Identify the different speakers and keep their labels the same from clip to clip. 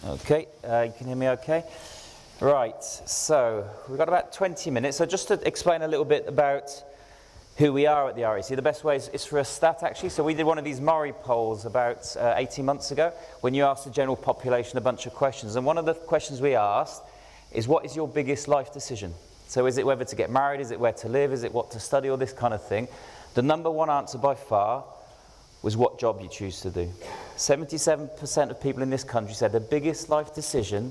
Speaker 1: Okay, you can hear me okay? Right, so we've got about 20 minutes. So just to explain a little bit about who we are at the REC, the best way is for a stat actually. So we did one of these Murray polls about 18 months ago when you asked the general population a bunch of questions. And one of the questions we asked is, what is your biggest life decision? So is it whether to get married, is it where to live, is it what to study, or this kind of thing? The number one answer by far was what job you choose to do. 77% of people in this country said the biggest life decision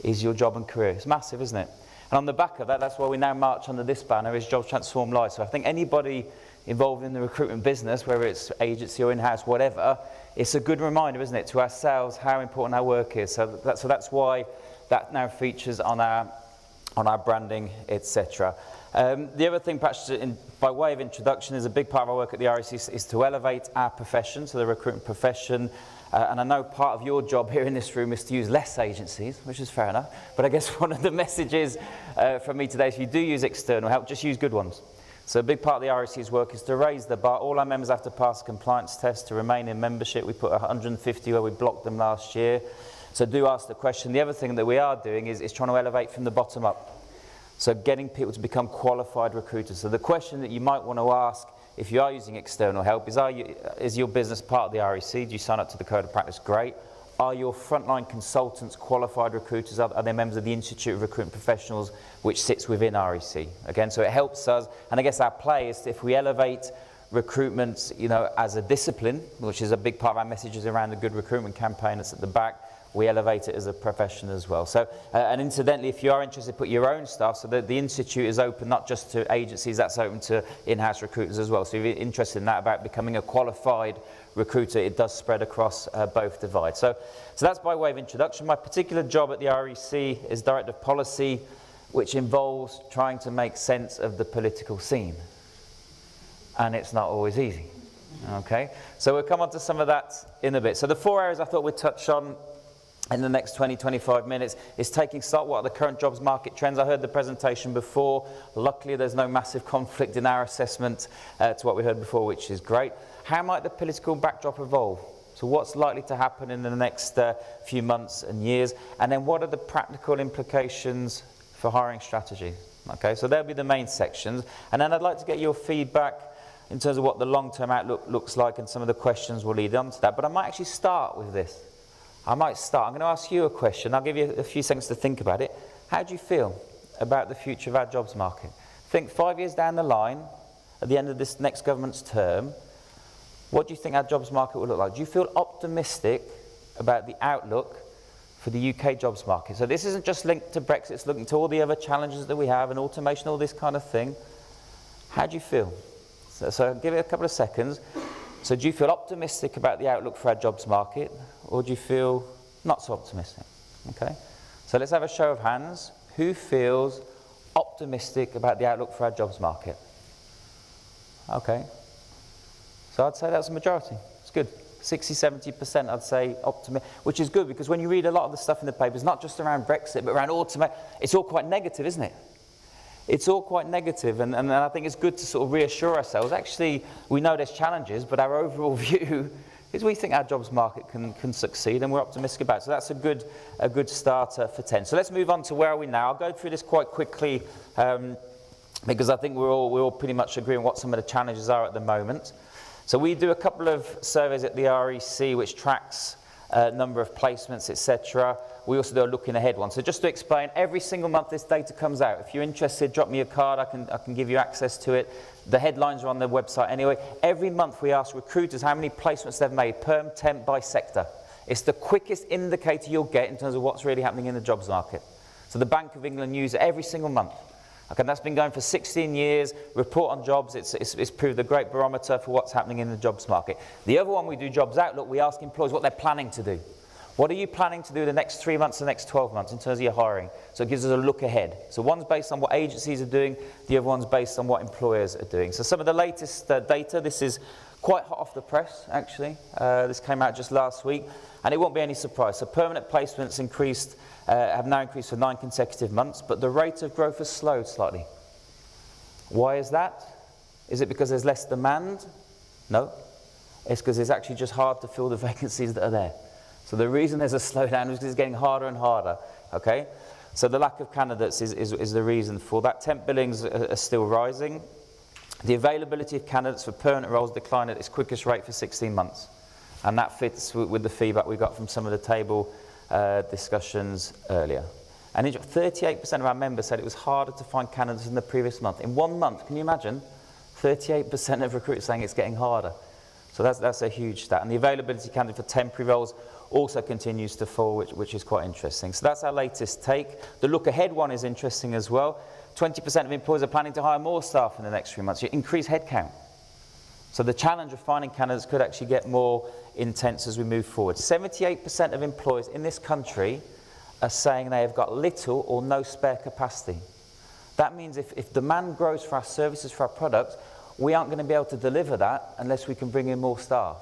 Speaker 1: is your job and career. It's massive, isn't it? And on the back of that, that's why we now march under this banner, is Jobs Transform Lives. So I think anybody involved in the recruitment business, whether it's agency or in-house, whatever, it's a good reminder, isn't it, to ourselves how important our work is. So that's why that now features on our branding, etc. The other thing, perhaps by way of introduction, is a big part of our work at the REC is to elevate our profession, so the recruitment profession. And I know part of your job here in this room is to use less agencies, which is fair enough. But I guess one of the messages from me today is if you do use external help, just use good ones. So a big part of the REC's work is to raise the bar. All our members have to pass a compliance test to remain in membership. We put 150 where we blocked them last year. So do ask the question. The other thing that we are doing is trying to elevate from the bottom up. So getting people to become qualified recruiters. So the question that you might want to ask if you are using external help is your business part of the REC? Do you sign up to the Code of Practice? Great. Are your frontline consultants qualified recruiters? Are they members of the Institute of Recruitment Professionals, which sits within REC? Again, so it helps us. And I guess our play is if we elevate recruitment, as a discipline, which is a big part of our messages around the Good Recruitment campaign that's at the back, we elevate it as a profession as well. So, and incidentally, if you are interested, put your own staff. So the Institute is open not just to agencies, that's open to in-house recruiters as well. So if you're interested in that about becoming a qualified recruiter, it does spread across both divides. So that's by way of introduction. My particular job at the REC is Director of Policy, which involves trying to make sense of the political scene. And it's not always easy. Okay, so we'll come on to some of that in a bit. So the 4 areas I thought we'd touch on in the next 20-25 minutes is taking stock. What are the current jobs market trends? I heard the presentation before. Luckily, there's no massive conflict in our assessment to what we heard before, which is great. How might the political backdrop evolve? So what's likely to happen in the next few months and years? And then what are the practical implications for hiring strategy? Okay, so there'll be the main sections. And then I'd like to get your feedback in terms of what the long-term outlook looks like, and some of the questions will lead on to that. But I might actually start with this. I'm going to ask you a question. I'll give you a few seconds to think about it. How do you feel about the future of our jobs market? Think 5 years down the line, at the end of this next government's term, what do you think our jobs market will look like? Do you feel optimistic about the outlook for the UK jobs market? So this isn't just linked to Brexit, it's linked to all the other challenges that we have and automation, all this kind of thing. How do you feel? So give it a couple of seconds. So do you feel optimistic about the outlook for our jobs market, or do you feel not so optimistic? Okay. So let's have a show of hands. Who feels optimistic about the outlook for our jobs market? Okay. So I'd say that's a majority. It's good. 60-70% I'd say optimistic, which is good because when you read a lot of the stuff in the papers, not just around Brexit, but around automation, it's all quite negative, isn't it? It's all quite negative, and I think it's good to sort of reassure ourselves. Actually, we know there's challenges, but our overall view is we think our jobs market can succeed, and we're optimistic about it. So that's a good starter for 10. So let's move on to where are we now. I'll go through this quite quickly because I think we're all pretty much agreeing what some of the challenges are at the moment. So we do a couple of surveys at the REC which tracks number of placements, etc. We also do a looking ahead one. So just to explain, every single month this data comes out. If you're interested, drop me a card. I can give you access to it. The headlines are on the website anyway. Every month we ask recruiters how many placements they've made, perm, temp, by sector. It's the quickest indicator you'll get in terms of what's really happening in the jobs market. So the Bank of England use it every single month. Okay, and that's been going for 16 years. Report on jobs, it's proved a great barometer for what's happening in the jobs market. The other one we do, Jobs Outlook, we ask employers what they're planning to do. What are you planning to do the next 3 months, the next 12 months in terms of your hiring? So it gives us a look ahead. So one's based on what agencies are doing, the other one's based on what employers are doing. So some of the latest data, this is quite hot off the press, actually. This came out just last week, and it won't be any surprise. So permanent placements have now increased for 9 consecutive months, but the rate of growth has slowed slightly. Why is that? Is it because there's less demand? No. It's because it's actually just hard to fill the vacancies that are there. So the reason there's a slowdown is because it's getting harder and harder, okay? So the lack of candidates is the reason for that. Temp billings are still rising. The availability of candidates for permanent roles declined at its quickest rate for 16 months. And that fits with the feedback we got from some of the table discussions earlier. And 38% of our members said it was harder to find candidates than the previous month. In 1 month, can you imagine? 38% of recruiters saying it's getting harder. So that's a huge stat. And the availability of candidates for temporary roles also continues to fall, which is quite interesting. So that's our latest take. The look ahead one is interesting as well. 20% of employers are planning to hire more staff in the next 3 months. You increase headcount. So the challenge of finding candidates could actually get more intense as we move forward. 78% of employers in this country are saying they have got little or no spare capacity. That means if demand grows for our services, for our products, we aren't going to be able to deliver that unless we can bring in more staff.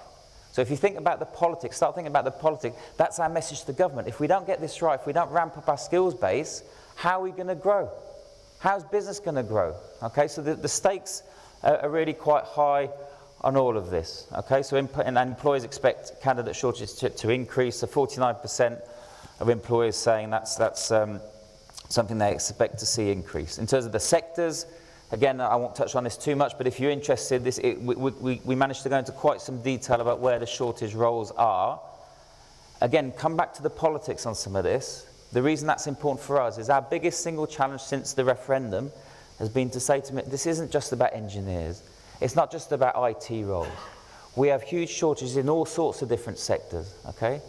Speaker 1: So if you think about the politics, start thinking about the politics, that's our message to the government. If we don't get this right, if we don't ramp up our skills base, how are we going to grow? How's business going to grow? Okay, so the stakes are really quite high on all of this. Okay, so and employers expect candidate shortages to increase. So 49% of employers saying that's something they expect to see increase. In terms of the sectors, again, I won't touch on this too much, but if you're interested, we managed to go into quite some detail about where the shortage roles are. Again, come back to the politics on some of this. The reason that's important for us is our biggest single challenge since the referendum has been to say to me, this isn't just about engineers. It's not just about IT roles. We have huge shortages in all sorts of different sectors, okay?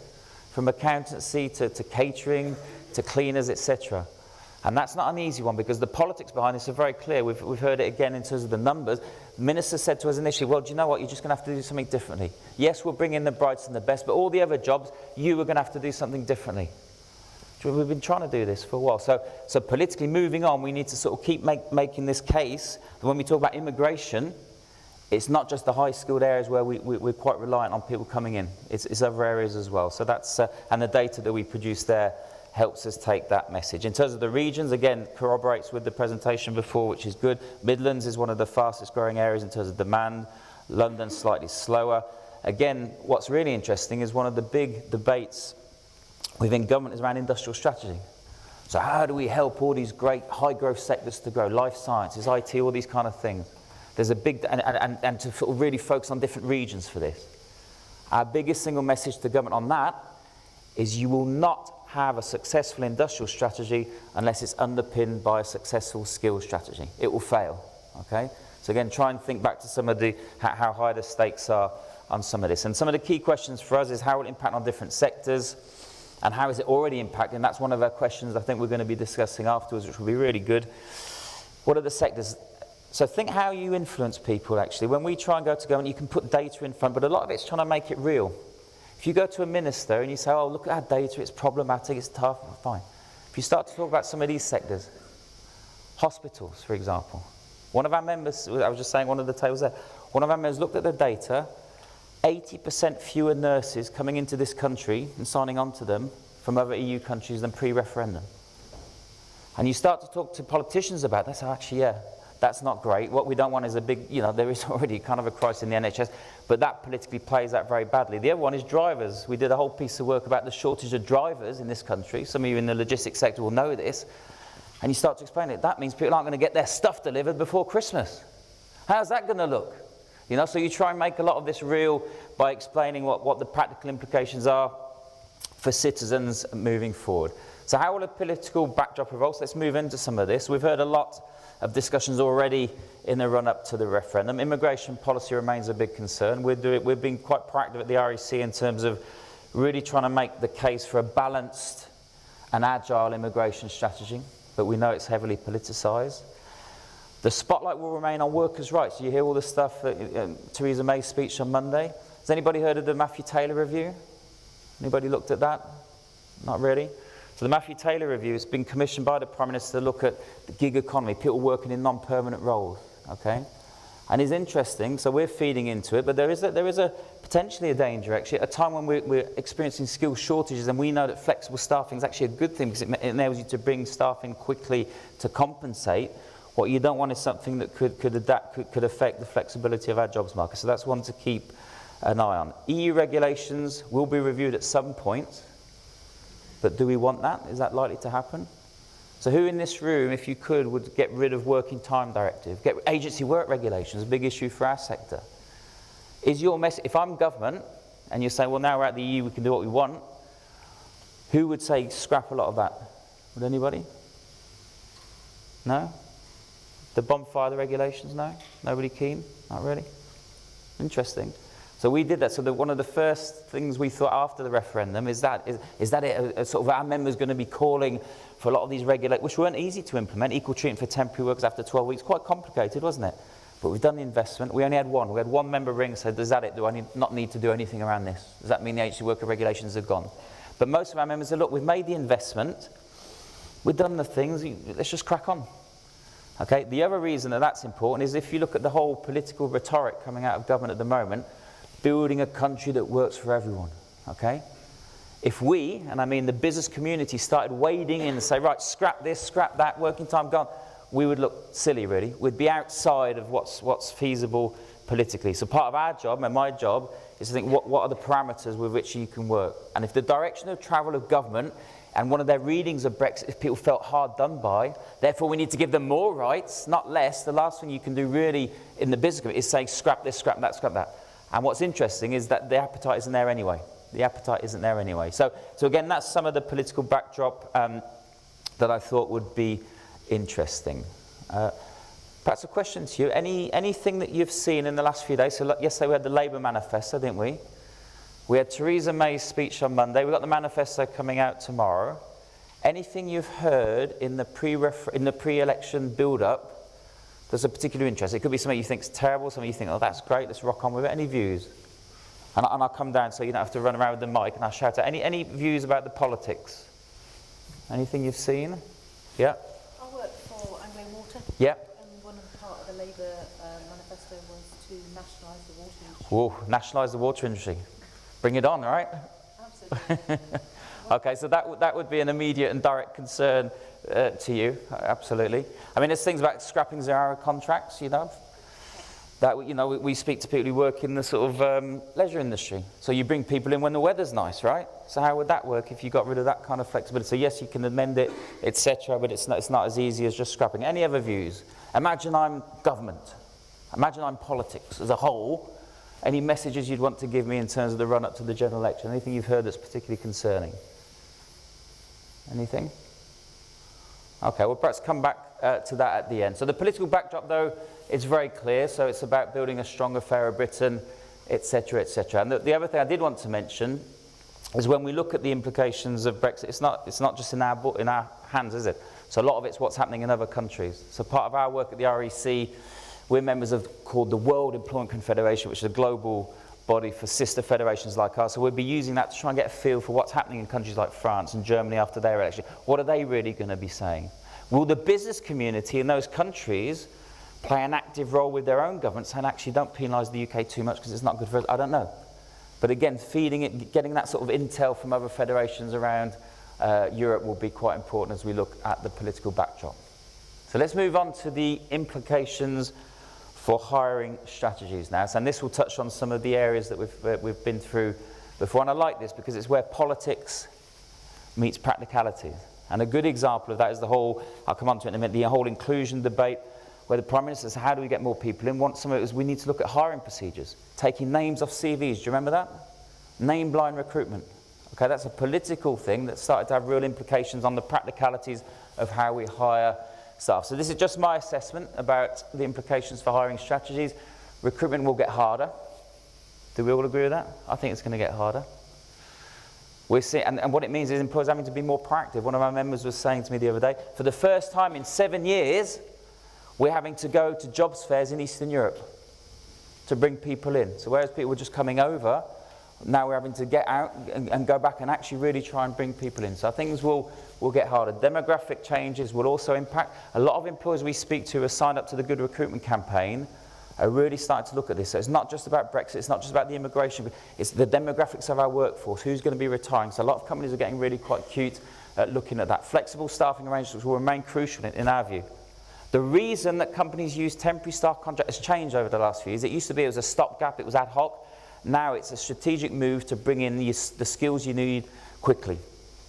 Speaker 1: From accountancy to catering to cleaners, etc. And that's not an easy one because the politics behind this are very clear. We've heard it again in terms of the numbers. The minister said to us initially, well, do you know what? You're just going to have to do something differently. Yes, we'll bring in the brightest and the best, but all the other jobs, you are going to have to do something differently. We've been trying to do this for a while. So politically moving on, we need to sort of keep making this case that when we talk about immigration, it's not just the high-skilled areas where we're quite reliant on people coming in. It's other areas as well. So that's, and the data that we produce there helps us take that message. In terms of the regions, again, corroborates with the presentation before, which is good. Midlands is one of the fastest growing areas in terms of demand. London slightly slower. Again, what's really interesting is one of the big debates within government is around industrial strategy. So how do we help all these great high growth sectors to grow? Life sciences, IT, all these kind of things. There's a big, and to really focus on different regions for this. Our biggest single message to government on that is you will not have a successful industrial strategy unless it's underpinned by a successful skills strategy. It will fail, okay? So again, try and think back to some of the, how high the stakes are on some of this. And some of the key questions for us is how will it impact on different sectors and how is it already impacting? That's one of our questions I think we're going to be discussing afterwards, which will be really good. What are the sectors? So think how you influence people actually. When we try and go to government, you can put data in front, but a lot of it's trying to make it real. If you go to a minister and you say, oh, look at our data, it's problematic, it's tough, fine. If you start to talk about some of these sectors, hospitals, for example. One of our members, I was just saying one of the tables there, one of our members looked at the data, 80% fewer nurses coming into this country and signing on to them from other EU countries than pre-referendum. And you start to talk to politicians about that, so actually, yeah, that's not great. What we don't want is a big, there is already kind of a crisis in the NHS, but that politically plays out very badly. The other one is drivers. We did a whole piece of work about the shortage of drivers in this country. Some of you in the logistics sector will know this. And you start to explain it. That means people aren't going to get their stuff delivered before Christmas. How's that going to look? So you try and make a lot of this real by explaining what the practical implications are for citizens moving forward. So how will a political backdrop evolve? So let's move into some of this. We've heard a lot of discussions already in the run-up to the referendum. Immigration policy remains a big concern. We've been quite proactive at the REC in terms of really trying to make the case for a balanced and agile immigration strategy, but we know it's heavily politicised. The spotlight will remain on workers' rights. You hear all the stuff, Theresa May's speech on Monday. Has anybody heard of the Matthew Taylor Review? Anybody looked at that? Not really? So the Matthew Taylor Review has been commissioned by the Prime Minister to look at the gig economy, people working in non-permanent roles, okay? And it's interesting, so we're feeding into it, but there is a potentially a danger actually, at a time when we're experiencing skill shortages, and we know that flexible staffing is actually a good thing because it enables you to bring staff in quickly to compensate. What you don't want is something that could affect the flexibility of our jobs market. So that's one to keep an eye on. EU regulations will be reviewed at some point, but do we want that? Is that likely to happen? So who in this room, if you could, would get rid of working time directive, get agency work regulations, a big issue for our sector? Is your message, if I'm government, and you say, well, now we're at the EU, we can do what we want, who would say scrap a lot of that? Would anybody? No? The bonfire, the regulations, no? Nobody keen? Not really? Interesting. So we did that. So one of the first things we thought after the referendum is that a sort of our members going to be calling for a lot of these regulations, which weren't easy to implement, equal treatment for temporary workers after 12 weeks, quite complicated, wasn't it? But we've done the investment. We only had one. We had one member ring and said, is that it? Do I not need to do anything around this? Does that mean the agency worker regulations are gone? But most of our members said, look, we've made the investment. We've done the things. Let's just crack on. Okay. The other reason that that's important is if you look at the whole political rhetoric coming out of government at the moment, building a country that works for everyone. Okay. If we, and I mean the business community, started wading in and say, right, scrap this, scrap that, working time gone, we would look silly, really. We'd be outside of what's feasible politically. So part of our job, and my job, is to think what are the parameters with which you can work. And if the direction of travel of government and one of their readings of Brexit, if people felt hard done by, therefore we need to give them more rights, not less, the last thing you can do really in the business community is say scrap this, scrap that, scrap that. And what's interesting is that the appetite isn't there anyway. The appetite isn't there anyway. So again, that's some of the political backdrop that I thought would be interesting. Perhaps a question to you. Anything that you've seen in the last few days? So yesterday we had the Labour manifesto, didn't we? We had Theresa May's speech on Monday. We've got the manifesto coming out tomorrow. Anything you've heard in the pre-election build-up that's of particular interest? It could be something you think is terrible, something you think, oh, that's great, let's rock on with it. Any views? And I'll come down so you don't have to run around with the mic and I'll shout out. Any views about the politics? Anything you've seen? Yeah?
Speaker 2: I work for Anglo Water.
Speaker 1: Yeah.
Speaker 2: And one part of the Labour manifesto was to nationalise the water industry.
Speaker 1: Whoa, nationalise the water industry. Bring it on, right?
Speaker 2: Absolutely.
Speaker 1: Okay, so that would be an immediate and direct concern to you, absolutely. I mean, there's things about scrapping 0-hour contracts, you know. That, you know, we speak to people who work in the sort of leisure industry. So you bring people in when the weather's nice, right? So how would that work if you got rid of that kind of flexibility? So yes, you can amend it, etc., but it's not as easy as just scrapping. Any other views? Imagine I'm government. Imagine I'm politics as a whole. Any messages you'd want to give me in terms of the run-up to the general election? Anything you've heard that's particularly concerning? Anything? Okay, we'll perhaps come back to that at the end. So the political backdrop, though, is very clear. So it's about building a stronger, fairer Britain, etc., etc. And the other thing I did want to mention is when we look at the implications of Brexit, it's not just in our hands, is it? So a lot of it's what's happening in other countries. So part of our work at the REC, we're members of called the World Employment Confederation, which is a global body for sister federations like ours. So we'll be using that to try and get a feel for what's happening in countries like France and Germany after their election. What are they really going to be saying? Will the business community in those countries play an active role with their own governments and actually don't penalise the UK too much because it's not good for us? I don't know. But again, feeding it, getting that sort of intel from other federations around Europe will be quite important as we look at the political backdrop. So let's move on to the implications for hiring strategies now. And this will touch on some of the areas that we've been through before. And I like this because it's where politics meets practicality. And a good example of that is I'll come on to it in a minute, the whole inclusion debate where the Prime Minister says, how do we get more people in? Some of it was we need to look at hiring procedures, taking names off CVs. Do you remember that? Name-blind recruitment. Okay, that's a political thing that started to have real implications on the practicalities of how we hire staff. So this is just my assessment about the implications for hiring strategies. Recruitment will get harder. Do we all agree with that? I think it's going to get harder. We're seeing, and what it means is employers having to be more proactive. One of our members was saying to me the other day, for the first time in 7 years, we're having to go to jobs fairs in Eastern Europe to bring people in. So whereas people were just coming over, now we're having to get out and go back and actually really try and bring people in. So things will get harder. Demographic changes will also impact. A lot of employers we speak to who are signed up to the Good Recruitment campaign are really starting to look at this. So it's not just about Brexit, it's not just about the immigration, it's the demographics of our workforce, who's going to be retiring. So a lot of companies are getting really quite cute at looking at that. Flexible staffing arrangements will remain crucial in our view. The reason that companies use temporary staff contracts has changed over the last few years. It used to be it was a stopgap, it was ad hoc. Now it's a strategic move to bring in the skills you need quickly.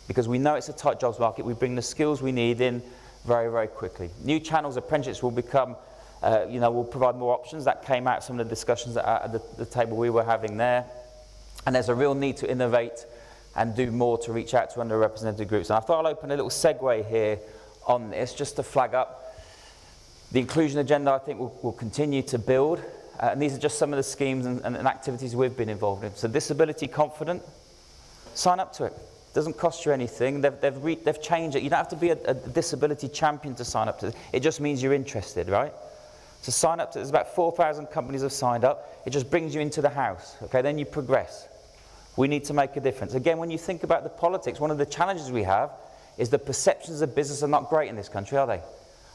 Speaker 1: Because we know it's a tight jobs market, we bring the skills we need in very, very quickly. New channels, apprenticeships will become, will provide more options. That came out of some of the discussions at the table we were having there. And there's a real need to innovate and do more to reach out to underrepresented groups. And I thought I'll open a little segue here on this, just to flag up. The inclusion agenda, I think, will continue to build. And these are just some of the schemes and activities we've been involved in. So disability confident, sign up to it. Doesn't cost you anything. They've changed it. You don't have to be a disability champion to sign up to this. It just means you're interested, right? So sign up to, there's about 4,000 companies have signed up. It just brings you into the house, okay? Then you progress. We need to make a difference. Again, when you think about the politics, one of the challenges we have is the perceptions of business are not great in this country, are they?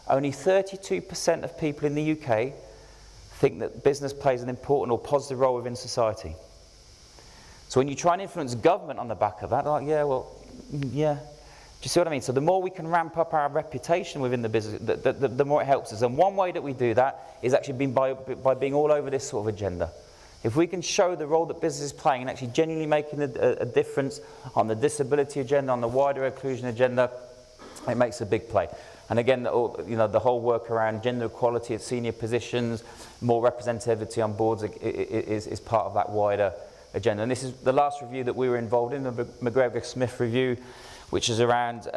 Speaker 1: Only 32% of people in the UK think that business plays an important or positive role within society. So when you try and influence government on the back of that, they're like, yeah, well, yeah. Do you see what I mean? So the more we can ramp up our reputation within the business, the more it helps us. And one way that we do that is actually by being all over this sort of agenda. If we can show the role that business is playing and actually genuinely making a difference on the disability agenda, on the wider inclusion agenda, it makes a big play. And again, the whole work around gender equality at senior positions, more representativity on boards is part of that wider agenda. And this is the last review that we were involved in, the McGregor-Smith review, which is around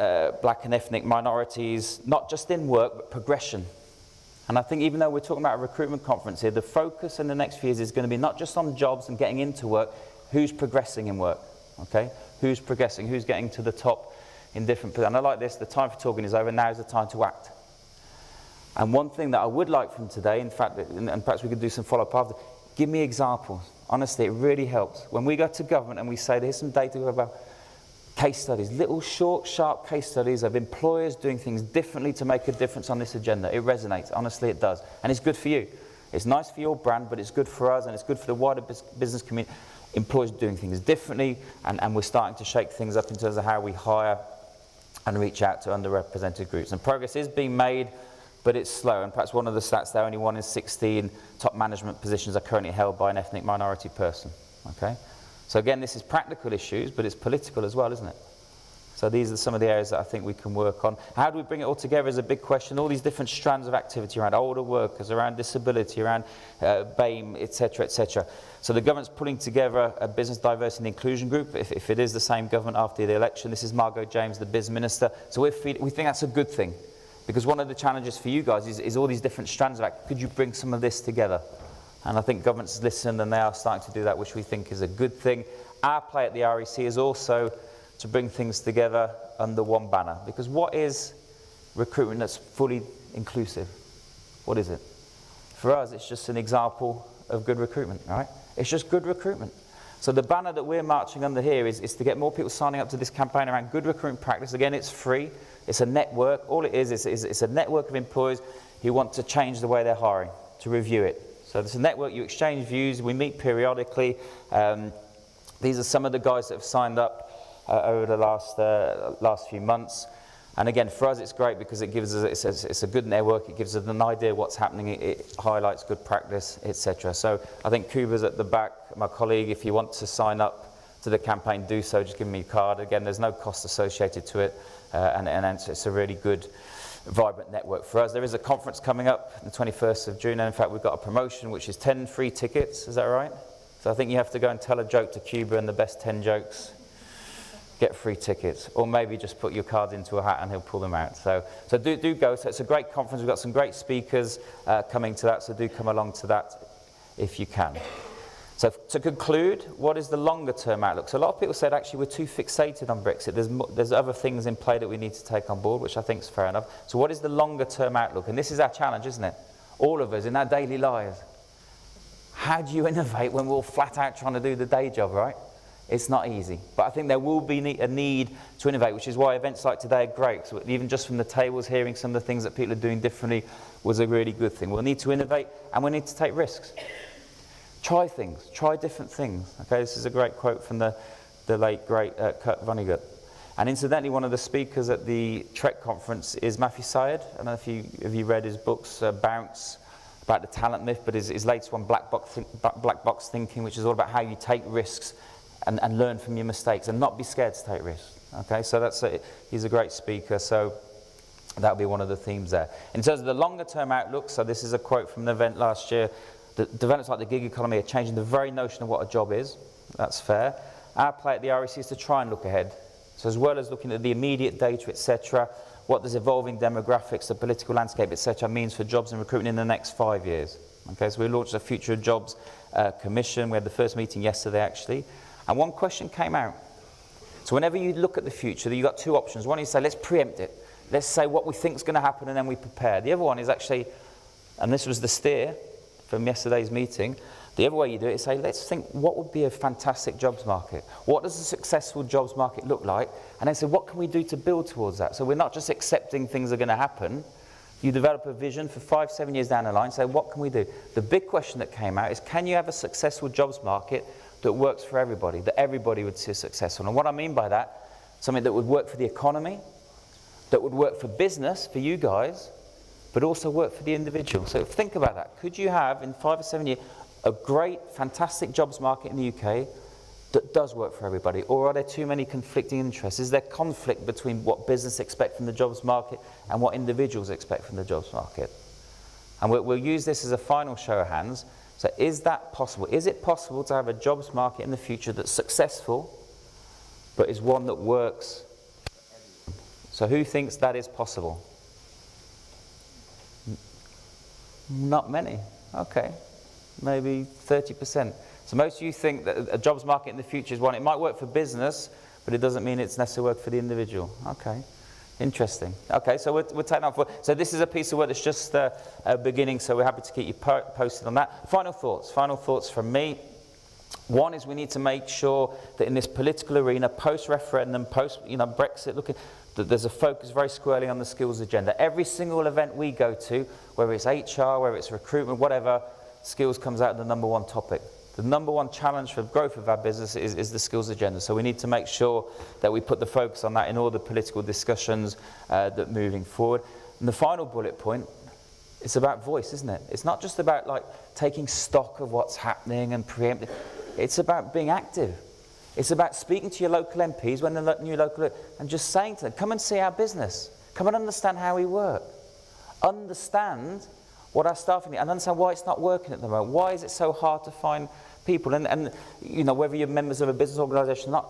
Speaker 1: black and ethnic minorities, not just in work, but progression. And I think even though we're talking about a recruitment conference here, the focus in the next few years is going to be not just on jobs and getting into work, who's progressing in work, okay? Who's progressing, who's getting to the top in different positions. And I like this, the time for talking is over, now is the time to act. And one thing that I would like from today, in fact, and perhaps we could do some follow-up after, give me examples. Honestly, it really helps. When we go to government and we say, here's some data about case studies, little short, sharp case studies of employers doing things differently to make a difference on this agenda. It resonates. Honestly, it does. And it's good for you. It's nice for your brand, but it's good for us and it's good for the wider business community. Employers doing things differently, and we're starting to shake things up in terms of how we hire and reach out to underrepresented groups. And progress is being made, but it's slow. And perhaps one of the stats there, only 1 in 16 top management positions are currently held by an ethnic minority person. Okay? So again, this is practical issues, but it's political as well, isn't it? So these are some of the areas that I think we can work on. How do we bring it all together is a big question. All these different strands of activity around older workers, around disability, around BAME, etc., etc. So the government's pulling together a business diversity and inclusion group, if it is the same government after the election. This is Margot James, the biz minister. So we think that's a good thing. Because one of the challenges for you guys is all these different strands of activity. Could you bring some of this together? And I think governments listen and they are starting to do that, which we think is a good thing. Our play at the REC is also to bring things together under one banner. Because what is recruitment that's fully inclusive? What is it? For us, it's just an example of good recruitment, right? It's just good recruitment. So the banner that we're marching under here is to get more people signing up to this campaign around good recruitment practice. Again, it's free. It's a network. All it is it's a network of employers who want to change the way they're hiring, to review it. So there's a network, you exchange views, we meet periodically. These are some of the guys that have signed up over the last few months. And again, for us it's great because it gives us, it's a good network, it gives us an idea of what's happening, it highlights good practice, etc. So I think Kuba's at the back, my colleague, if you want to sign up to the campaign, do so, just give me a card. Again, there's no cost associated to it, and it's a really good, vibrant network for us. There is a conference coming up the 21st of June, and in fact we've got a promotion which is 10 free tickets, is that right? So I think you have to go and tell a joke to Cuba, and the best 10 jokes get free tickets, or maybe just put your cards into a hat and he'll pull them out. So do go. So it's a great conference. We've got some great speakers coming to that, so do come along to that if you can. So to conclude, what is the longer term outlook? So a lot of people said actually we're too fixated on Brexit. There's other things in play that we need to take on board, which I think is fair enough. So what is the longer term outlook? And this is our challenge, isn't it? All of us in our daily lives. How do you innovate when we're all flat out trying to do the day job, right? It's not easy. But I think there will be a need to innovate, which is why events like today are great. So even just from the tables, hearing some of the things that people are doing differently was a really good thing. We'll need to innovate, and we need to take risks. Try things. Try different things. Okay, this is a great quote from the late, great Kurt Vonnegut. And incidentally, one of the speakers at the Trek conference is Matthew Syed. I don't know if you read his books, Bounce, about the talent myth, but his latest one, Black Box Thinking, which is all about how you take risks and learn from your mistakes and not be scared to take risks. Okay, so he's a great speaker, so that'll be one of the themes there. In terms of the longer term outlook, so this is a quote from an event last year, the developments like the gig economy are changing the very notion of what a job is. That's fair. Our play at the REC is to try and look ahead. So as well as looking at the immediate data, etc., what does evolving demographics, the political landscape, etc., means for jobs and recruitment in the next 5 years. Okay, so we launched a Future of Jobs Commission. We had the first meeting yesterday, actually. And one question came out. So whenever you look at the future, you've got two options. One is say, let's preempt it. Let's say what we think is going to happen and then we prepare. The other one is actually, and this was the steer from yesterday's meeting, the other way you do it is say, let's think what would be a fantastic jobs market? What does a successful jobs market look like? And then say, what can we do to build towards that? So we're not just accepting things are going to happen. You develop a vision for 5-7 years down the line, say, what can we do? The big question that came out is, can you have a successful jobs market that works for everybody, that everybody would see as successful? And what I mean by that, something that would work for the economy, that would work for business, for you guys, but also work for the individual. So think about that. Could you have, in 5 or 7 years, a great, fantastic jobs market in the UK that does work for everybody? Or are there too many conflicting interests? Is there conflict between what business expect from the jobs market and what individuals expect from the jobs market? And we'll use this as a final show of hands. So is that possible? Is it possible to have a jobs market in the future that's successful, but is one that works? So who thinks that is possible? Not many. Okay. Maybe 30%. So most of you think that a jobs market in the future is one. It might work for business, but it doesn't mean it's necessarily work for the individual. Okay. Interesting. Okay, so we'll take that forward. So this is a piece of work that's just a beginning, so we're happy to keep you posted on that. Final thoughts from me. One is we need to make sure that in this political arena, post-referendum, Brexit, that there's a focus very squarely on the skills agenda. Every single event we go to, whether it's HR, whether it's recruitment, whatever, skills comes out the number one topic. The number one challenge for growth of our business is the skills agenda. So we need to make sure that we put the focus on that in all the political discussions that moving forward. And the final bullet point, it's about voice, isn't it? It's not just about like taking stock of what's happening and preempting. It's about being active. It's about speaking to your local MPs when they're new local and just saying to them, come and see our business. Come and understand how we work. Understand what our staff need and understand why it's not working at the moment. Why is it so hard to find people? And whether you're members of a business organisation or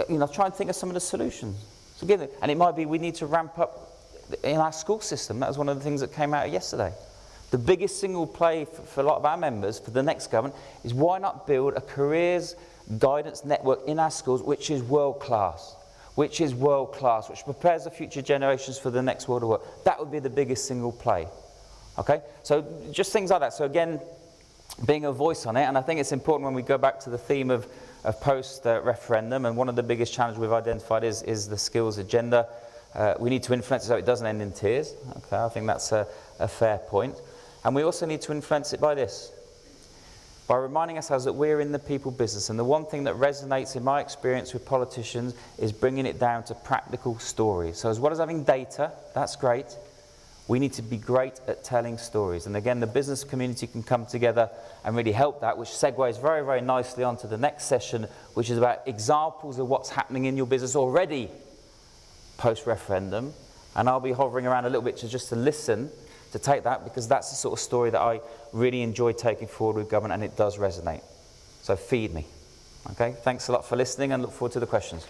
Speaker 1: not, try and think of some of the solutions. So and it might be we need to ramp up in our school system. That was one of the things that came out yesterday. The biggest single play for a lot of our members for the next government is why not build a careers guidance network in our schools which is world class, which prepares the future generations for the next world of work. That would be the biggest single play. Okay, so just things like that. So again, being a voice on it, and I think it's important when we go back to the theme of post-referendum, and one of the biggest challenges we've identified is the skills agenda. We need to influence it so it doesn't end in tears. Okay, I think that's a fair point. And we also need to influence it by this, by reminding ourselves that we're in the people business. And the one thing that resonates in my experience with politicians is bringing it down to practical stories. So as well as having data, that's great, we need to be great at telling stories. And again, the business community can come together and really help that, which segues very, very nicely onto the next session, which is about examples of what's happening in your business already post-referendum. And I'll be hovering around a little bit just to listen, to take that, because that's the sort of story that I really enjoy taking forward with government, and it does resonate. So feed me. Okay, thanks a lot for listening and look forward to the questions.